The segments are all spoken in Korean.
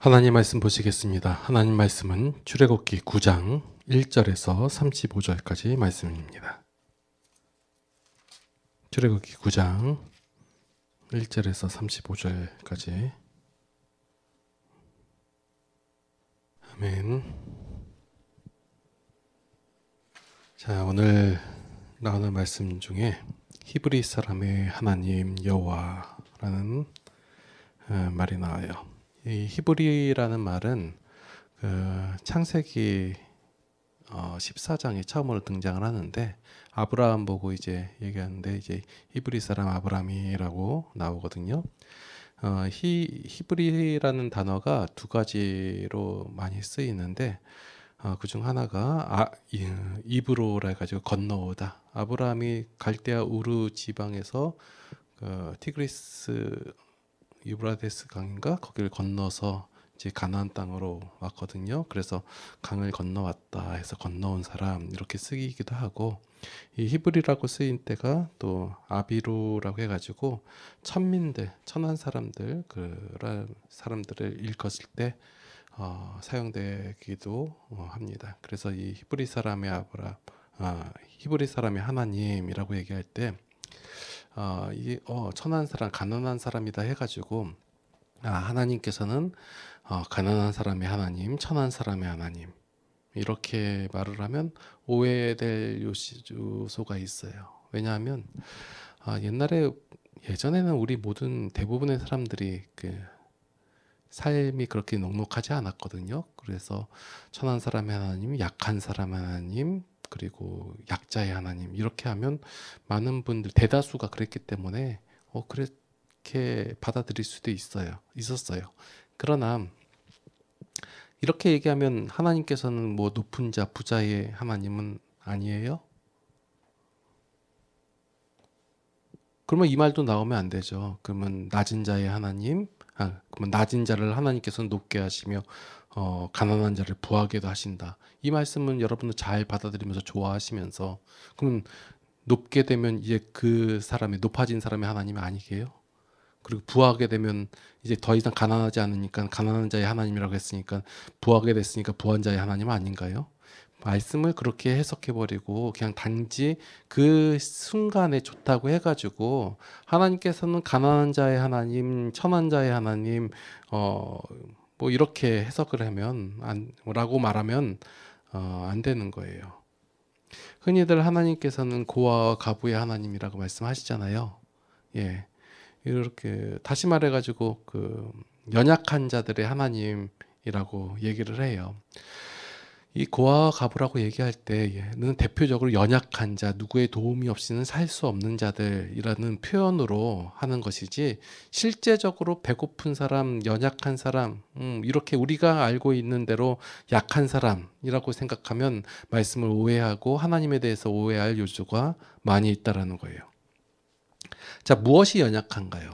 하나님 말씀 보시겠습니다. 하나님 말씀은 출애굽기 9장 1절에서 35절까지 말씀입니다. 출애굽기 9장 1절에서 35절까지. 아멘. 자, 오늘 나오는 말씀 중에 히브리 사람의 하나님 여호와라는 말이 나와요. 이 히브리라는 말은 창세기 14장에 처음으로 등장을 하는데, 아브라함 보고 이제 얘기하는데 이제 히브리 사람 아브라함이라고 나오거든요. 히브리라는 단어가 두 가지로 많이 쓰이는데, 그중 하나가 이브로라 해가지고 건너오다. 아브라함이 갈대아 우르 지방에서 티그리스 유브라데스 강인가 거기를 건너서 이제 가나안 땅으로 왔거든요. 그래서 강을 건너왔다 해서 건너온 사람 이렇게 쓰이기도 하고, 이 히브리라고 쓰인 때가 또 아비루라고 해가지고 천민들, 천한 사람들, 그런 사람들을 일컫을 때 사용되기도 합니다. 그래서 이 히브리 사람의 히브리 사람의 하나님이라고 얘기할 때 천한 사람, 가난한 사람이다 해가지고 하나님께서는 가난한 사람의 하나님, 천한 사람의 하나님 이렇게 말을 하면 오해될 요소가 있어요. 왜냐하면 예전에는 우리 모든 대부분의 사람들이 삶이 그렇게 넉넉하지 않았거든요. 그래서 천한 사람의 하나님, 약한 사람의 하나님, 그리고 약자의 하나님 이렇게 하면 많은 분들, 대다수가 그랬기 때문에 그렇게 받아들일 수도 있었어요. 그러나 이렇게 얘기하면 하나님께서는 뭐 높은 자, 부자의 하나님은 아니에요? 그러면 이 말도 나오면 안 되죠. 그러면 낮은 자의 하나님, 그러면 낮은 자를 하나님께서는 높게 하시며 가난한 자를 부하게도 하신다. 이 말씀은 여러분도 잘 받아들이면서 좋아하시면서, 그럼 높게 되면 이제 그 사람이, 높아진 사람의 하나님이 아니게요? 그리고 부하게 되면 이제 더 이상 가난하지 않으니까 가난한 자의 하나님이라고 했으니까 부하게 됐으니까 부한 자의 하나님 아닌가요? 말씀을 그렇게 해석해버리고 그냥 단지 그 순간에 좋다고 해가지고 하나님께서는 가난한 자의 하나님, 천한 자의 하나님 뭐 이렇게 해석을 하면 라고 말하면 안 되는 거예요. 흔히들 하나님께서는 고아와 가부의 하나님이라고 말씀하시잖아요. 예, 이렇게 다시 말해가지고 연약한 자들의 하나님이라고 얘기를 해요. 이 고아와 가부라고 얘기할 때는 대표적으로 연약한 자, 누구의 도움이 없이는 살 수 없는 자들이라는 표현으로 하는 것이지, 실제적으로 배고픈 사람, 연약한 사람, 이렇게 우리가 알고 있는 대로 약한 사람이라고 생각하면 말씀을 오해하고 하나님에 대해서 오해할 요소가 많이 있다라는 거예요. 자, 무엇이 연약한가요?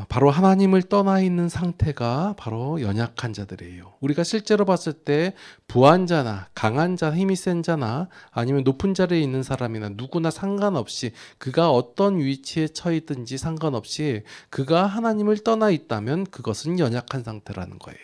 바로 하나님을 떠나 있는 상태가 바로 연약한 자들이에요. 우리가 실제로 봤을 때 부한 자나 강한 자, 힘이 센 자나 아니면 높은 자리에 있는 사람이나 누구나 상관없이, 그가 어떤 위치에 처했든지 상관없이 그가 하나님을 떠나 있다면 그것은 연약한 상태라는 거예요.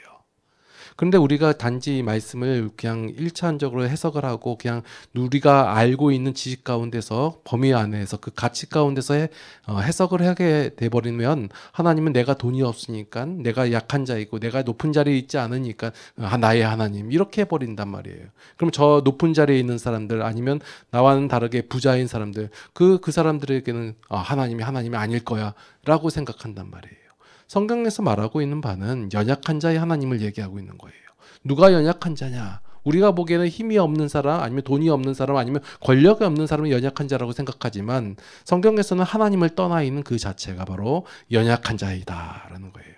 그런데 우리가 단지 이 말씀을 그냥 일차원적으로 해석을 하고 그냥 우리가 알고 있는 지식 가운데서, 범위 안에서, 그 가치 가운데서 해석을 하게 돼버리면 하나님은 내가 돈이 없으니까, 내가 약한 자이고 내가 높은 자리에 있지 않으니까 나의 하나님 이렇게 해버린단 말이에요. 그럼 저 높은 자리에 있는 사람들, 아니면 나와는 다르게 부자인 사람들, 그 사람들에게는 하나님이 아닐 거야 라고 생각한단 말이에요. 성경에서 말하고 있는 바는 연약한 자의 하나님을 얘기하고 있는 거예요. 누가 연약한 자냐? 우리가 보기에는 힘이 없는 사람, 아니면 돈이 없는 사람, 아니면 권력이 없는 사람이 연약한 자라고 생각하지만 성경에서는 하나님을 떠나 있는 그 자체가 바로 연약한 자이다라는 거예요.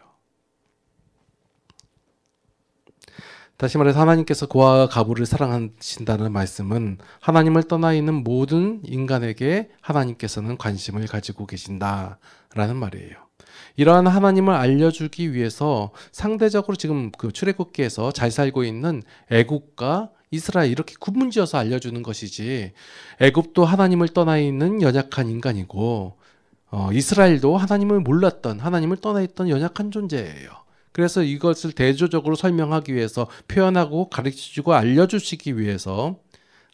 다시 말해서 하나님께서 고아와 가부를 사랑하신다는 말씀은 하나님을 떠나 있는 모든 인간에게 하나님께서는 관심을 가지고 계신다라는 말이에요. 이러한 하나님을 알려주기 위해서 상대적으로 지금 출애굽기에서 잘 살고 있는 애굽과 이스라엘 이렇게 구분지어서 알려주는 것이지, 애굽도 하나님을 떠나 있는 연약한 인간이고 이스라엘도 하나님을 몰랐던, 하나님을 떠나 있던 연약한 존재예요. 그래서 이것을 대조적으로 설명하기 위해서 표현하고 가르쳐주고 알려주시기 위해서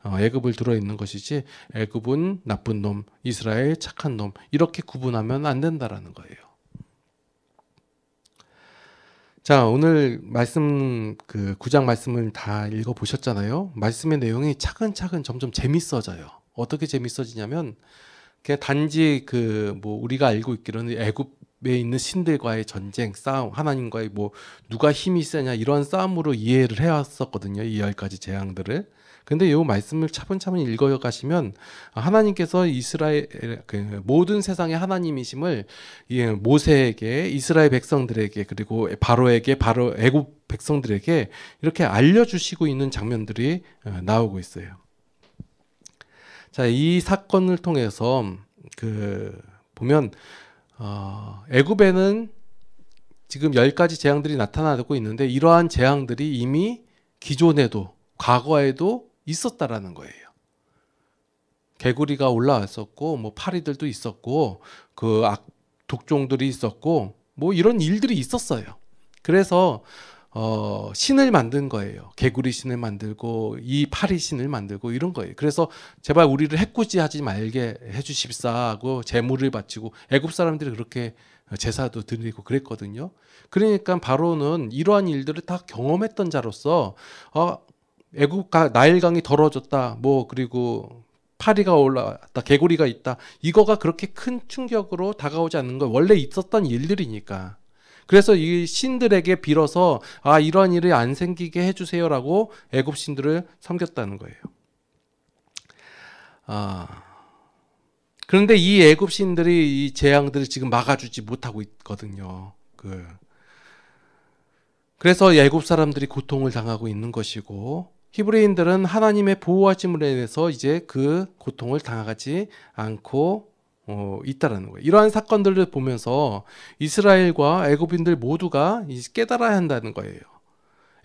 애굽을 들어있는 것이지, 애굽은 나쁜 놈, 이스라엘 착한 놈, 이렇게 구분하면 안 된다라는 거예요. 자, 오늘 말씀, 그 9장 말씀을 다 읽어보셨잖아요. 말씀의 내용이 차근차근 점점 재밌어져요. 어떻게 재밌어지냐면, 그냥 단지 우리가 알고 있기로는 애굽에 있는 신들과의 전쟁, 싸움, 하나님과의 누가 힘이 세냐, 이런 싸움으로 이해를 해왔었거든요. 이 10가지 재앙들을. 근데 이 말씀을 차분차분 읽어가시면 하나님께서 이스라엘, 모든 세상의 하나님이심을 모세에게, 이스라엘 백성들에게, 그리고 바로에게, 바로 애굽 백성들에게 이렇게 알려주시고 있는 장면들이 나오고 있어요. 자, 이 사건을 통해서 보면 애굽에는 지금 10가지 재앙들이 나타나고 있는데, 이러한 재앙들이 이미 기존에도, 과거에도 있었다라는 거예요. 개구리가 올라왔었고, 파리들도 있었고, 독종들이 있었고, 이런 일들이 있었어요. 그래서 신을 만든 거예요. 개구리 신을 만들고, 이 파리 신을 만들고, 이런 거예요. 그래서 제발 우리를 해코지하지 말게 해주십사 하고 제물을 바치고, 애굽 사람들이 그렇게 제사도 드리고 그랬거든요. 그러니까 바로는 이러한 일들을 다 경험했던 자로서 애굽 나일강이 더러워졌다, 그리고 파리가 올라왔다, 개구리가 있다, 이거가 그렇게 큰 충격으로 다가오지 않는 거, 원래 있었던 일들이니까. 그래서 이 신들에게 빌어서 이러한 일이 안 생기게 해주세요라고 애굽 신들을 섬겼다는 거예요. 그런데 이 애굽 신들이 이 재앙들을 지금 막아주지 못하고 있거든요. 그래서 애굽 사람들이 고통을 당하고 있는 것이고, 히브리인들은 하나님의 보호하심으로 인해서 이제 그 고통을 당하지 않고 있다라는 거예요. 이러한 사건들을 보면서 이스라엘과 애굽인들 모두가 깨달아야 한다는 거예요.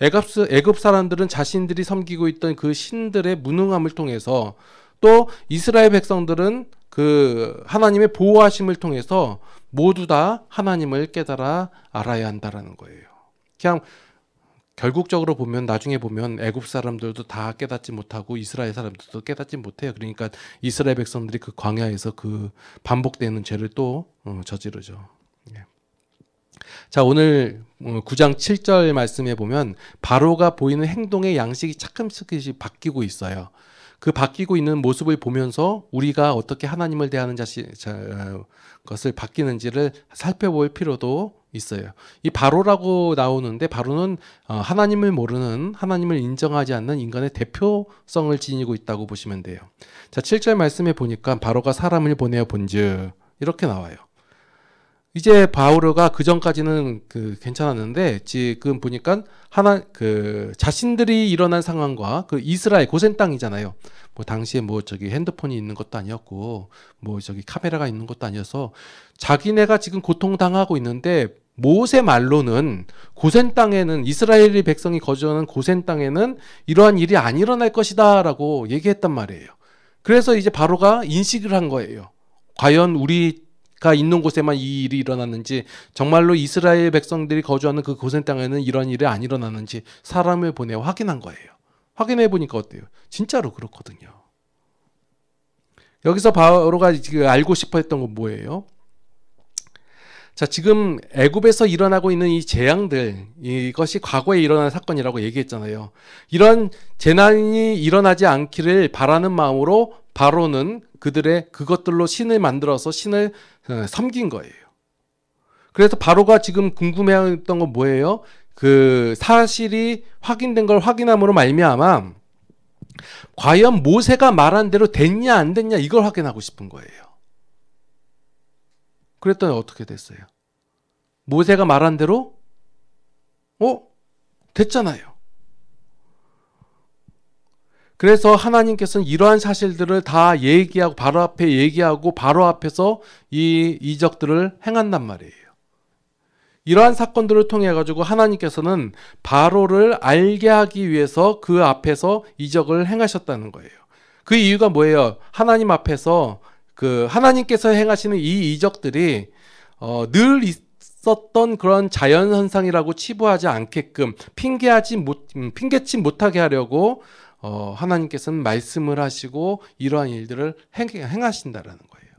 애굽 사람들은 자신들이 섬기고 있던 그 신들의 무능함을 통해서, 또 이스라엘 백성들은 그 하나님의 보호하심을 통해서 모두 다 하나님을 깨달아 알아야 한다라는 거예요. 그냥 결국적으로 보면, 나중에 보면 애굽 사람들도 다 깨닫지 못하고 이스라엘 사람들도 깨닫지 못해요. 그러니까 이스라엘 백성들이 그 광야에서 그 반복되는 죄를 또 저지르죠. 자, 오늘 9장 7절 말씀에 보면 바로가 보이는 행동의 양식이 조금씩 바뀌고 있어요. 그 바뀌고 있는 모습을 보면서 우리가 어떻게 하나님을 대하는 것을 바뀌는지를 살펴볼 필요도 있어요. 이 바로라고 나오는데, 바로는 하나님을 모르는, 하나님을 인정하지 않는 인간의 대표성을 지니고 있다고 보시면 돼요. 자, 7절 말씀에 보니까 바로가 사람을 보내어 본즉 이렇게 나와요. 이제 바오르가 그 전까지는 괜찮았는데, 지금 보니까 자신들이 일어난 상황과 이스라엘 고센 땅이잖아요. 당시에 핸드폰이 있는 것도 아니었고, 카메라가 있는 것도 아니어서 자기네가 지금 고통당하고 있는데, 모세 말로는 고센 땅에는, 이스라엘의 백성이 거주하는 고센 땅에는 이러한 일이 안 일어날 것이다 라고 얘기했단 말이에요. 그래서 이제 바로가 인식을 한 거예요. 과연 우리가 있는 곳에만 이 일이 일어났는지, 정말로 이스라엘 백성들이 거주하는 그 고센 땅에는 이런 일이 안 일어났는지 사람을 보내 확인한 거예요. 확인해 보니까 어때요? 진짜로 그렇거든요. 여기서 바로가 알고 싶어 했던 건 뭐예요? 자, 지금 애굽에서 일어나고 있는 이 재앙들, 이것이 과거에 일어난 사건이라고 얘기했잖아요. 이런 재난이 일어나지 않기를 바라는 마음으로 바로는 그것들로 신을 만들어서 신을 섬긴 거예요. 그래서 바로가 지금 궁금해했던 건 뭐예요? 그 사실이 확인된 걸 확인함으로 말미암아 과연 모세가 말한 대로 됐냐 안 됐냐, 이걸 확인하고 싶은 거예요. 그랬더니 어떻게 됐어요? 모세가 말한 대로 됐잖아요. 그래서 하나님께서는 이러한 사실들을 다 얘기하고, 바로 앞에 얘기하고, 바로 앞에서 이 이적들을 행한단 말이에요. 이러한 사건들을 통해 가지고 하나님께서는 바로를 알게 하기 위해서 그 앞에서 이적을 행하셨다는 거예요. 그 이유가 뭐예요? 하나님 앞에서 그 하나님께서 행하시는 이 이적들이 늘 있었던 그런 자연현상이라고 치부하지 않게끔 핑계치 못하게 하려고 하나님께서는 말씀을 하시고 이러한 일들을 행하신다라는 거예요.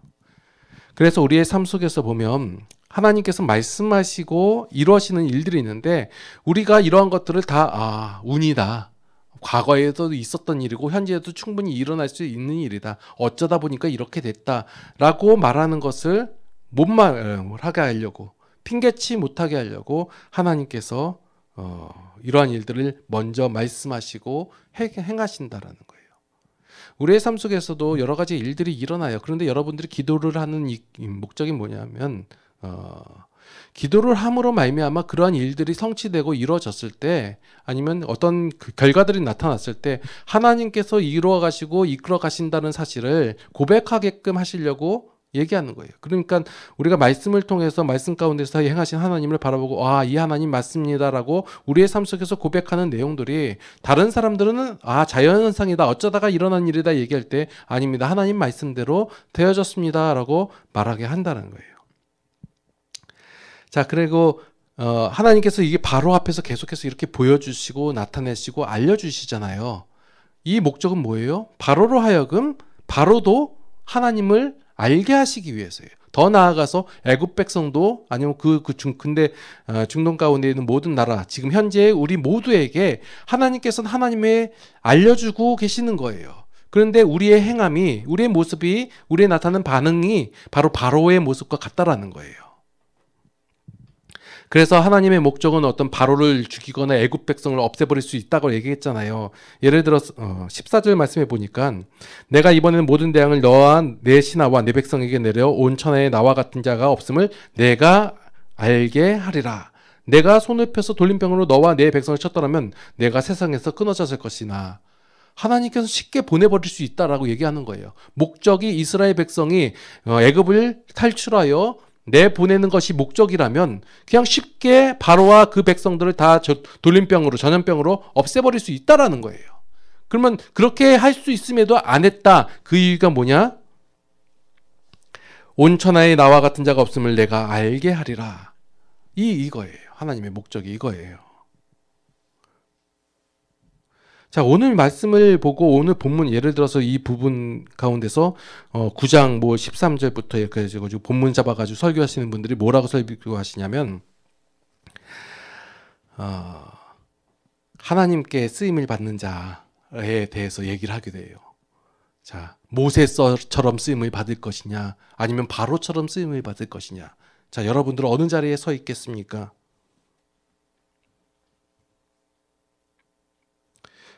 그래서 우리의 삶 속에서 보면 하나님께서 말씀하시고 이루어지는 일들이 있는데 우리가 이러한 것들을 다 운이다. 과거에도 있었던 일이고 현재에도 충분히 일어날 수 있는 일이다. 어쩌다 보니까 이렇게 됐다라고 말하는 것을 못 말하게 하려고 핑계치 못하게 하려고 하나님께서 이러한 일들을 먼저 말씀하시고 행하신다라는 거예요. 우리의 삶 속에서도 여러 가지 일들이 일어나요. 그런데 여러분들이 기도를 하는 이 목적이 뭐냐면 기도를 함으로 말미암아 그러한 일들이 성취되고 이루어졌을 때 아니면 어떤 그 결과들이 나타났을 때 하나님께서 이루어 가시고 이끌어 가신다는 사실을 고백하게끔 하시려고 얘기하는 거예요. 그러니까 우리가 말씀을 통해서 말씀 가운데서 행하신 하나님을 바라보고 이 하나님 맞습니다라고 우리의 삶 속에서 고백하는 내용들이 다른 사람들은 자연현상이다 어쩌다가 일어난 일이다 얘기할 때 아닙니다. 하나님 말씀대로 되어졌습니다라고 말하게 한다는 거예요. 자, 그리고 하나님께서 이게 바로 앞에서 계속해서 이렇게 보여주시고 나타내시고 알려주시잖아요. 이 목적은 뭐예요? 바로로 하여금 바로도 하나님을 알게 하시기 위해서예요. 더 나아가서 애굽 백성도 아니면 근데 중동 가운데 있는 모든 나라 지금 현재 우리 모두에게 하나님께서는 하나님의 알려주고 계시는 거예요. 그런데 우리의 행함이 우리의 모습이 우리의 나타나는 반응이 바로 바로의 모습과 같다라는 거예요. 그래서 하나님의 목적은 어떤 바로를 죽이거나 애굽 백성을 없애버릴 수 있다고 얘기했잖아요. 예를 들어서 14절 말씀해 보니까 내가 이번에는 모든 대항을 너와 내 신하와 내 백성에게 내려 온 천하에 나와 같은 자가 없음을 내가 알게 하리라. 내가 손을 펴서 돌림병으로 너와 내 백성을 쳤더라면 내가 세상에서 끊어졌을 것이나 하나님께서 쉽게 보내버릴 수 있다라고 얘기하는 거예요. 목적이 이스라엘 백성이 애굽을 탈출하여 내보내는 것이 목적이라면 그냥 쉽게 바로와 그 백성들을 다 돌림병으로 전염병으로 없애버릴 수 있다라는 거예요. 그러면 그렇게 할 수 있음에도 안 했다. 그 이유가 뭐냐? 온 천하에 나와 같은 자가 없음을 내가 알게 하리라. 이거예요. 하나님의 목적이 이거예요. 자, 오늘 말씀을 보고 오늘 본문 예를 들어서 이 부분 가운데서 9장 13절부터 이렇게 해가지고 본문 잡아가지고 설교하시는 분들이 뭐라고 설교하시냐면 하나님께 쓰임을 받는 자에 대해서 얘기를 하게 돼요. 자, 모세처럼 쓰임을 받을 것이냐 아니면 바로처럼 쓰임을 받을 것이냐. 자, 여러분들은 어느 자리에 서 있겠습니까?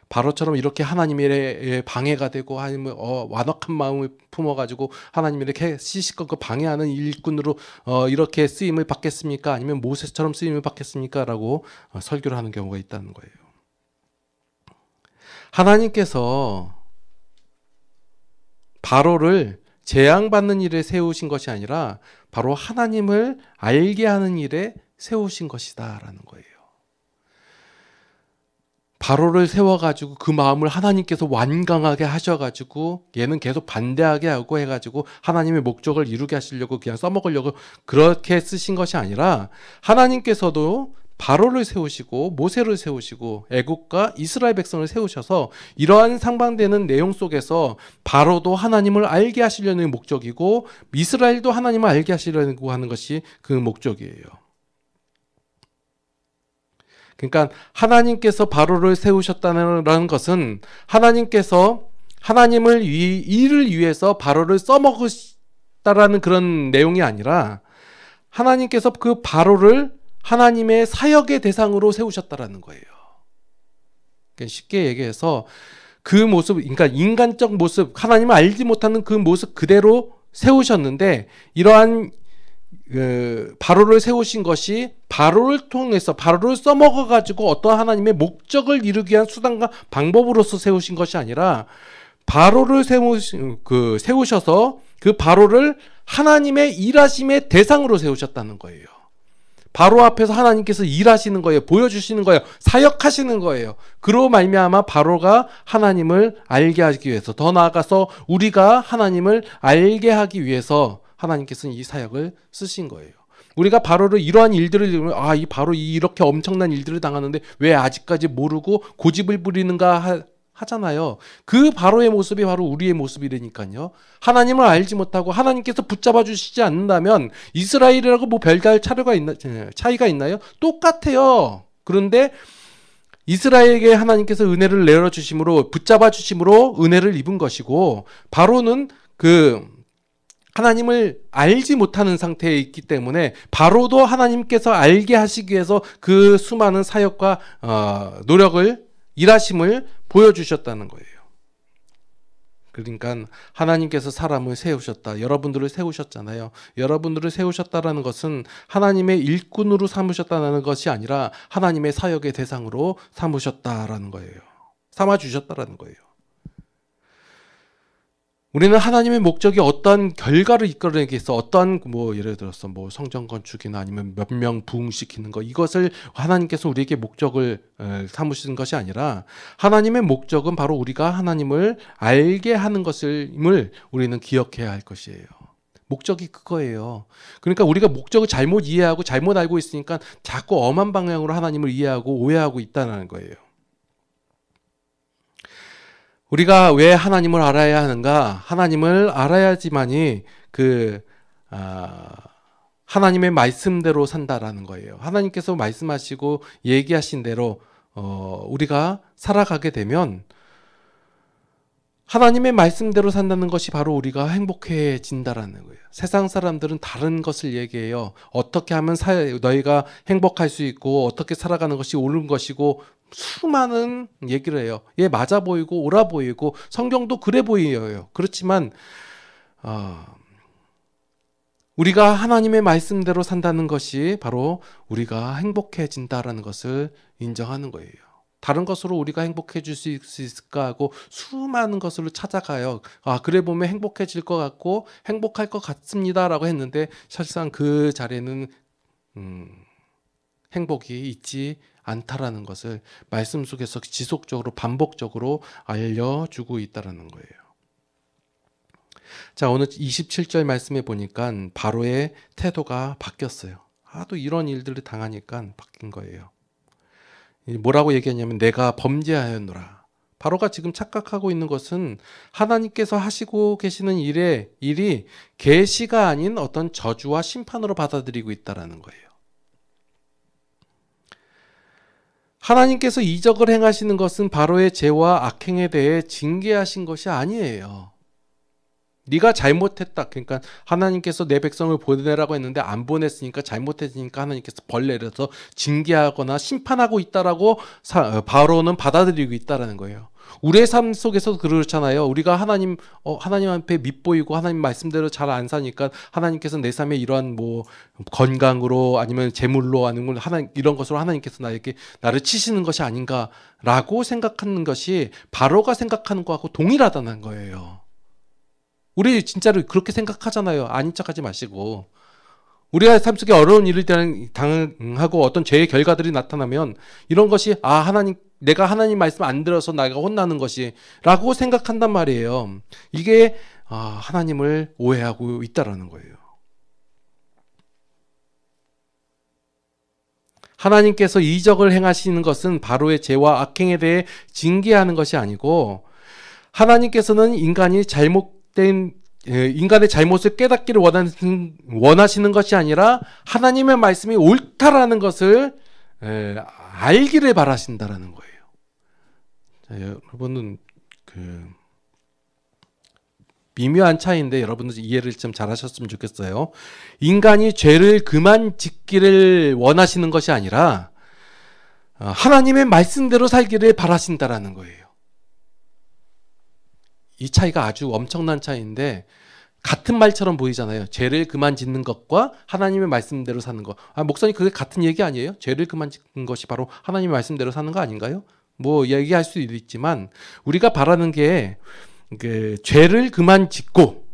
바로처럼 이렇게 하나님의 방해가 되고 아니면 완악한 마음을 품어가지고 하나님을 이렇게 시시콜콜 방해하는 일꾼으로 이렇게 쓰임을 받겠습니까? 아니면 모세처럼 쓰임을 받겠습니까? 라고 설교를 하는 경우가 있다는 거예요. 하나님께서 바로를 재앙받는 일에 세우신 것이 아니라 바로 하나님을 알게 하는 일에 세우신 것이다 라는 거예요. 바로를 세워가지고 그 마음을 하나님께서 완강하게 하셔가지고 얘는 계속 반대하게 하고 해가지고 하나님의 목적을 이루게 하시려고 그냥 써먹으려고 그렇게 쓰신 것이 아니라 하나님께서도 바로를 세우시고 모세를 세우시고 애국과 이스라엘 백성을 세우셔서 이러한 상반되는 내용 속에서 바로도 하나님을 알게 하시려는 목적이고 이스라엘도 하나님을 알게 하시려고 하는 것이 그 목적이에요. 그러니까 하나님께서 바로를 세우셨다는 것은 하나님께서 하나님을 일을 위해서 바로를 써먹으셨다라는 그런 내용이 아니라 하나님께서 그 바로를 하나님의 사역의 대상으로 세우셨다라는 거예요. 그러니까 쉽게 얘기해서 그 모습, 그러니까 인간적 모습, 하나님을 알지 못하는 그 모습 그대로 세우셨는데 이러한 바로를 세우신 것이 바로를 통해서 바로를 써먹어가지고 어떤 하나님의 목적을 이루기 위한 수단과 방법으로서 세우신 것이 아니라 바로를 세우셔서 그 바로를 하나님의 일하심의 대상으로 세우셨다는 거예요. 바로 앞에서 하나님께서 일하시는 거예요. 보여주시는 거예요. 사역하시는 거예요. 그로 말미암아 바로가 하나님을 알게 하기 위해서, 더 나아가서 우리가 하나님을 알게 하기 위해서 하나님께서는 이 사역을 쓰신 거예요. 우리가 바로를 이러한 일들을 들으면 이 바로 이렇게 엄청난 일들을 당하는데 왜 아직까지 모르고 고집을 부리는가 하잖아요. 그 바로의 모습이 바로 우리의 모습이라니까요. 하나님을 알지 못하고 하나님께서 붙잡아 주시지 않는다면 이스라엘이라고 뭐 별다른 차이가 있나요? 똑같아요. 그런데 이스라엘에게 하나님께서 은혜를 내려주심으로, 붙잡아 주심으로 은혜를 입은 것이고, 바로는 하나님을 알지 못하는 상태에 있기 때문에 바로도 하나님께서 알게 하시기 위해서 그 수많은 사역과 노력을, 일하심을 보여주셨다는 거예요. 그러니까 하나님께서 사람을 세우셨다. 여러분들을 세우셨잖아요. 여러분들을 세우셨다라는 것은 하나님의 일꾼으로 삼으셨다는 것이 아니라 하나님의 사역의 대상으로 삼으셨다라는 거예요. 삼아주셨다라는 거예요. 우리는 하나님의 목적이 어떤 결과를 이끌어내기 위해서 어떤 예를 들어서 성전 건축이나 아니면 몇 명 부흥시키는 거, 이것을 하나님께서 우리에게 목적을 삼으시는 것이 아니라 하나님의 목적은 바로 우리가 하나님을 알게 하는 것임을 우리는 기억해야 할 것이에요. 목적이 그거예요. 그러니까 우리가 목적을 잘못 이해하고 잘못 알고 있으니까 자꾸 엄한 방향으로 하나님을 이해하고 오해하고 있다는 거예요. 우리가 왜 하나님을 알아야 하는가? 하나님을 알아야지만이 하나님의 말씀대로 산다라는 거예요. 하나님께서 말씀하시고 얘기하신 대로 우리가 살아가게 되면 하나님의 말씀대로 산다는 것이 바로 우리가 행복해진다라는 거예요. 세상 사람들은 다른 것을 얘기해요. 어떻게 하면 너희가 행복할 수 있고 어떻게 살아가는 것이 옳은 것이고 수많은 얘기를 해요. 맞아 보이고 옳아 보이고 성경도 그래 보여요. 그렇지만 우리가 하나님의 말씀대로 산다는 것이 바로 우리가 행복해진다라는 것을 인정하는 거예요. 다른 것으로 우리가 행복해질 수 있을까 하고 수많은 것으로 찾아가요. 그래 보면 행복해질 것 같고 행복할 것 같습니다라고 했는데 사실상 그 자리에는 행복이 있지 않다라는 것을 말씀 속에서 지속적으로 반복적으로 알려주고 있다라는 거예요. 자, 오늘 27절 말씀에 보니까 바로의 태도가 바뀌었어요. 또 이런 일들을 당하니까 바뀐 거예요. 뭐라고 얘기하냐면 내가 범죄하였노라. 바로가 지금 착각하고 있는 것은 하나님께서 하시고 계시는 일이 계시가 아닌 어떤 저주와 심판으로 받아들이고 있다라는 거예요. 하나님께서 이적을 행하시는 것은 바로의 죄와 악행에 대해 징계하신 것이 아니에요. 네가 잘못했다. 그러니까 하나님께서 내 백성을 보내라고 했는데 안 보냈으니까 잘못했으니까 하나님께서 벌 내려서 징계하거나 심판하고 있다라고 바로는 받아들이고 있다라는 거예요. 우리의 삶 속에서도 그렇잖아요. 우리가 하나님 앞에 밉보이고 하나님 말씀대로 잘 안 사니까 하나님께서 내 삶에 이러한 건강으로 아니면 재물로 아니면 이런 것으로 하나님께서 나를 치시는 것이 아닌가라고 생각하는 것이 바로가 생각하는 것하고 동일하다는 거예요. 우리 진짜로 그렇게 생각하잖아요. 아닌 척하지 마시고. 우리가 삶 속에 어려운 일을 당하고 어떤 죄의 결과들이 나타나면 이런 것이 내가 하나님 말씀 안 들어서 내가 혼나는 것이 라고 생각한단 말이에요. 이게 하나님을 오해하고 있다라는 거예요. 하나님께서 이적을 행하시는 것은 바로의 죄와 악행에 대해 징계하는 것이 아니고 하나님께서는 인간의 잘못을 깨닫기를 원하시는 것이 아니라 하나님의 말씀이 옳다라는 것을 알기를 바라신다라는 거예요. 자, 여러분은 미묘한 차이인데 여러분들 이해를 좀 잘하셨으면 좋겠어요. 인간이 죄를 그만 짓기를 원하시는 것이 아니라 하나님의 말씀대로 살기를 바라신다라는 거예요. 이 차이가 아주 엄청난 차이인데 같은 말처럼 보이잖아요. 죄를 그만 짓는 것과 하나님의 말씀대로 사는 것. 목사님 그게 같은 얘기 아니에요? 죄를 그만 짓는 것이 바로 하나님의 말씀대로 사는 거 아닌가요? 얘기할 수도 있지만 우리가 바라는 게 죄를 그만 짓고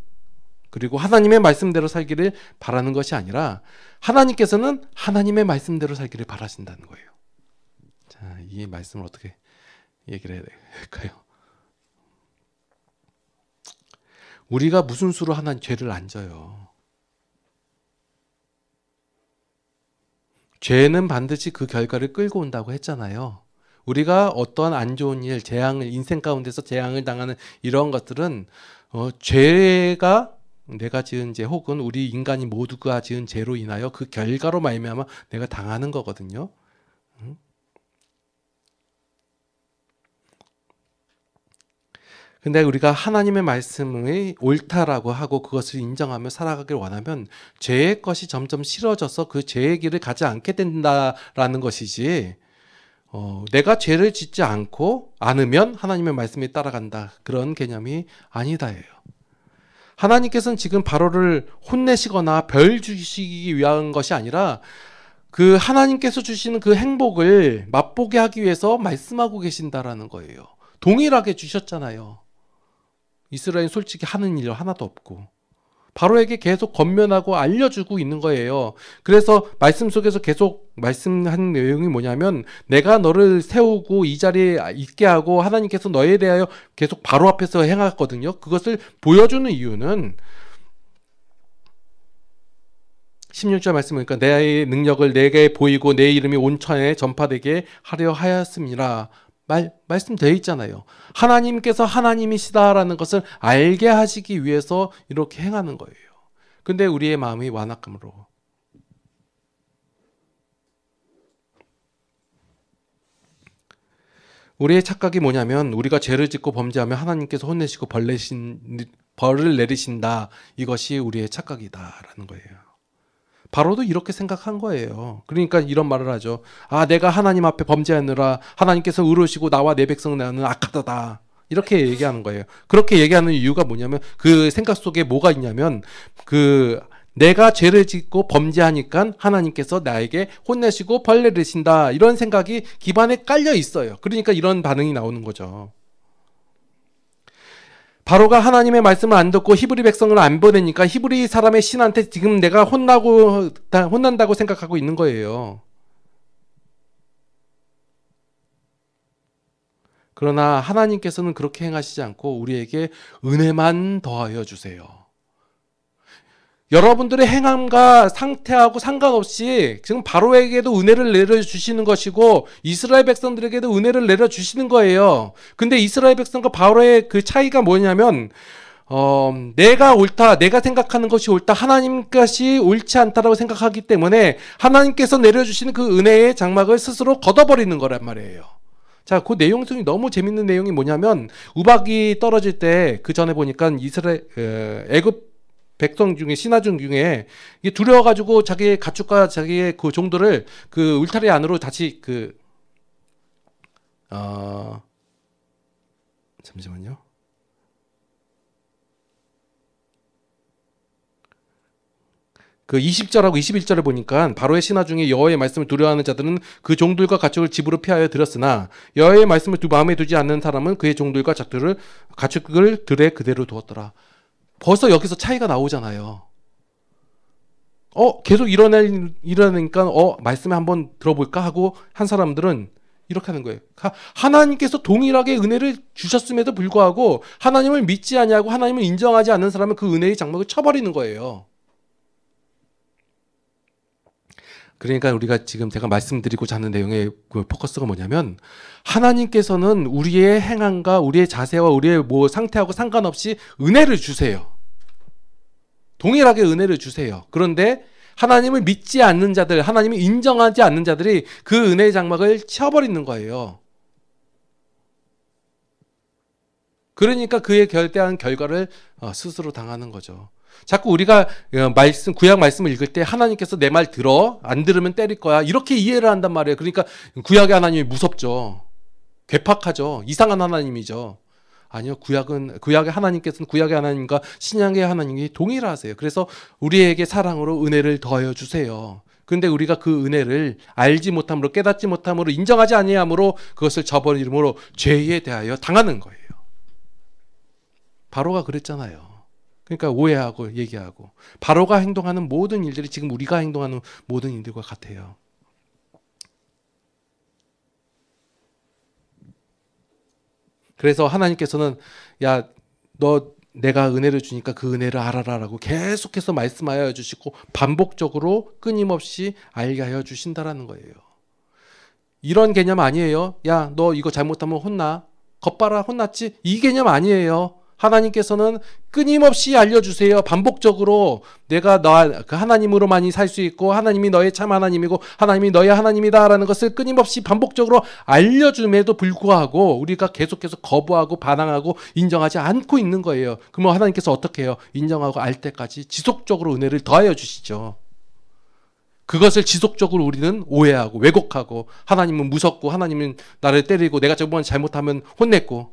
그리고 하나님의 말씀대로 살기를 바라는 것이 아니라 하나님께서는 하나님의 말씀대로 살기를 바라신다는 거예요. 자, 이 말씀을 어떻게 얘기를 해야 될까요? 우리가 무슨 수로 하나님 죄를 안 져요. 죄는 반드시 그 결과를 끌고 온다고 했잖아요. 우리가 어떠한 안 좋은 일, 재앙을, 인생 가운데서 재앙을 당하는 이런 것들은 죄가 내가 지은 죄 혹은 우리 인간이 모두가 지은 죄로 인하여 그 결과로 말미암아 내가 당하는 거거든요. 근데 우리가 하나님의 말씀의 옳다라고 하고 그것을 인정하며 살아가길 원하면 죄의 것이 점점 싫어져서 그 죄의 길을 가지 않게 된다라는 것이지, 내가 죄를 짓지 않으면 하나님의 말씀에 따라간다, 그런 개념이 아니다예요. 하나님께서는 지금 바로를 혼내시거나 벌 주시기 위한 것이 아니라 그 하나님께서 주시는 그 행복을 맛보게 하기 위해서 말씀하고 계신다라는 거예요. 동일하게 주셨잖아요. 이스라엘은 솔직히 하는 일 하나도 없고 바로에게 계속 권면하고 알려주고 있는 거예요. 그래서 말씀 속에서 계속 말씀한 내용이 뭐냐면, 내가 너를 세우고 이 자리에 있게 하고 하나님께서 너에 대하여 계속 바로 앞에서 행하거든요. 그것을 보여주는 이유는 16절 말씀 보니까 내 능력을 내게 보이고 내 이름이 온천에 전파되게 하려 하였습니다. 말씀되어 있잖아요. 하나님께서 하나님이시다라는 것을 알게 하시기 위해서 이렇게 행하는 거예요. 근데 우리의 마음이 완악함으로, 우리의 착각이 뭐냐면 우리가 죄를 짓고 범죄하면 하나님께서 혼내시고 벌을 내리신다, 이것이 우리의 착각이다라는 거예요. 바로도 이렇게 생각한 거예요. 그러니까 이런 말을 하죠. 내가 하나님 앞에 범죄하느라 하나님께서 의로우시고 나와 내 백성 나는 악하다, 이렇게 얘기하는 거예요. 그렇게 얘기하는 이유가 뭐냐면, 그 생각 속에 뭐가 있냐면, 내가 죄를 짓고 범죄하니까 하나님께서 나에게 혼내시고 벌 내리신다, 이런 생각이 기반에 깔려 있어요. 그러니까 이런 반응이 나오는 거죠. 바로가 하나님의 말씀을 안 듣고 히브리 백성을 안 보내니까 히브리 사람의 신한테 지금 내가 혼난다고 생각하고 있는 거예요. 그러나 하나님께서는 그렇게 행하시지 않고 우리에게 은혜만 더하여 주세요. 여러분들의 행함과 상태하고 상관없이 지금 바로에게도 은혜를 내려주시는 것이고 이스라엘 백성들에게도 은혜를 내려주시는 거예요. 근데 이스라엘 백성과 바로의 그 차이가 뭐냐면, 내가 옳다, 내가 생각하는 것이 옳다, 하나님 것이 옳지 않다라고 생각하기 때문에 하나님께서 내려주시는 그 은혜의 장막을 스스로 걷어버리는 거란 말이에요. 자, 그 내용 중에 너무 재밌는 내용이 뭐냐면, 우박이 떨어질 때 그 전에 보니까 애굽 백성 중에, 신하중 중에 두려워가지고 자기의 가축과 자기의 그 종들을 그 울타리 안으로 다시 잠시만요. 그 20절하고 21절을 보니까, 바로의 신하 중에 여호와의 말씀을 두려워하는 자들은 그 종들과 가축을 집으로 피하여 들였으나 여호와의 말씀을 마음에 두지 않는 사람은 그의 종들과 가축을 들에 그대로 두었더라. 벌써 여기서 차이가 나오잖아요. 계속 이러니까 말씀에 한번 들어볼까 하고 한 사람들은 이렇게 하는 거예요. 하나님께서 동일하게 은혜를 주셨음에도 불구하고 하나님을 믿지 아니하고 하나님을 인정하지 않는 사람은 그 은혜의 장막을 쳐버리는 거예요. 그러니까 우리가 지금 제가 말씀드리고자 하는 내용의 그 포커스가 뭐냐면, 하나님께서는 우리의 행함과 우리의 자세와 우리의 상태하고 상관없이 은혜를 주세요. 동일하게 은혜를 주세요. 그런데 하나님을 믿지 않는 자들, 하나님을 인정하지 않는 자들이 그 은혜의 장막을 치워버리는 거예요. 그러니까 그에 대한 결과를 스스로 당하는 거죠. 자꾸 우리가 구약 말씀을 읽을 때 하나님께서 내 말 들어, 안 들으면 때릴 거야, 이렇게 이해를 한단 말이에요. 그러니까 구약의 하나님이 무섭죠. 괴팍하죠. 이상한 하나님이죠. 아니요. 구약의 하나님께서는 구약의 하나님과 신약의 하나님이 동일하세요. 그래서 우리에게 사랑으로 은혜를 더하여 주세요. 그런데 우리가 그 은혜를 알지 못함으로, 깨닫지 못함으로, 인정하지 아니함으로 그것을 저버림으로 죄에 대하여 당하는 거예요. 바로가 그랬잖아요. 그러니까 오해하고 얘기하고 바로가 행동하는 모든 일들이 지금 우리가 행동하는 모든 일들과 같아요. 그래서 하나님께서는 야, 너 내가 은혜를 주니까 그 은혜를 알아라라고 계속해서 말씀하여 주시고 반복적으로 끊임없이 알게 하여 주신다라는 거예요. 이런 개념 아니에요. 야, 너 이거 잘못하면 혼나. 겉봐라, 혼났지? 이 개념 아니에요. 하나님께서는 끊임없이 알려주세요. 반복적으로 내가 그 하나님으로만이 살 수 있고 하나님이 너의 참 하나님이고 하나님이 너의 하나님이다라는 것을 끊임없이 반복적으로 알려줌에도 불구하고 우리가 계속해서 거부하고 반항하고 인정하지 않고 있는 거예요. 그러면 하나님께서 어떻게 해요? 인정하고 알 때까지 지속적으로 은혜를 더하여 주시죠. 그것을 지속적으로 우리는 오해하고 왜곡하고 하나님은 무섭고 하나님은 나를 때리고 내가 저번 잘못하면 혼냈고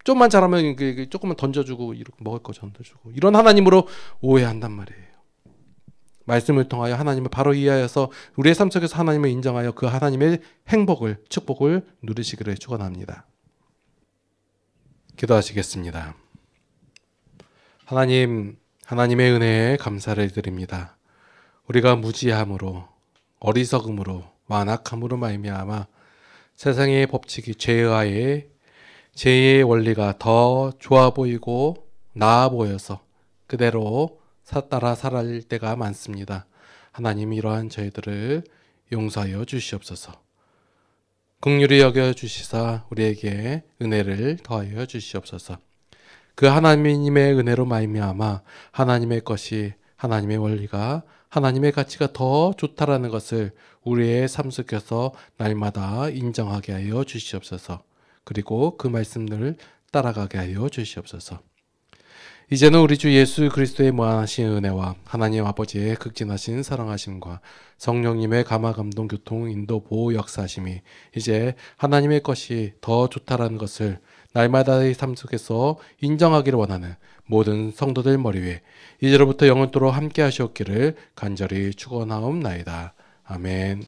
좀만 잘하면 조금만 던져주고 이렇게 먹을 거 던져주고 이런 하나님으로 오해한단 말이에요. 말씀을 통하여 하나님을 바로 이해하여서 우리의 삶 속에서 하나님을 인정하여 그 하나님의 행복을 축복을 누리시기를 축원합니다. 기도하시겠습니다. 하나님, 하나님의 은혜에 감사를 드립니다. 우리가 무지함으로 어리석음으로 완악함으로 말미암아 세상의 법칙이 죄의 원리가 더 좋아 보이고 나아 보여서 그대로 따라 살아갈 때가 많습니다. 하나님 이러한 저희들을 용서하여 주시옵소서. 긍휼히 여겨 주시사 우리에게 은혜를 더하여 주시옵소서. 그 하나님의 은혜로 말미암아 하나님의 것이 하나님의 원리가 하나님의 가치가 더 좋다라는 것을 우리의 삶 속에서 날마다 인정하게 하여 주시옵소서. 그리고 그 말씀들을 따라가게 하여 주시옵소서. 이제는 우리 주 예수 그리스도의 무한하신 은혜와 하나님 아버지의 극진하신 사랑하심과 성령님의 감화 감동 교통 인도 보호 역사하심이 이제 하나님의 것이 더 좋다라는 것을 날마다의 삶 속에서 인정하기를 원하는 모든 성도들 머리 위에 이제로부터 영원토록 함께 하시옵기를 간절히 축원하옵나이다. 아멘.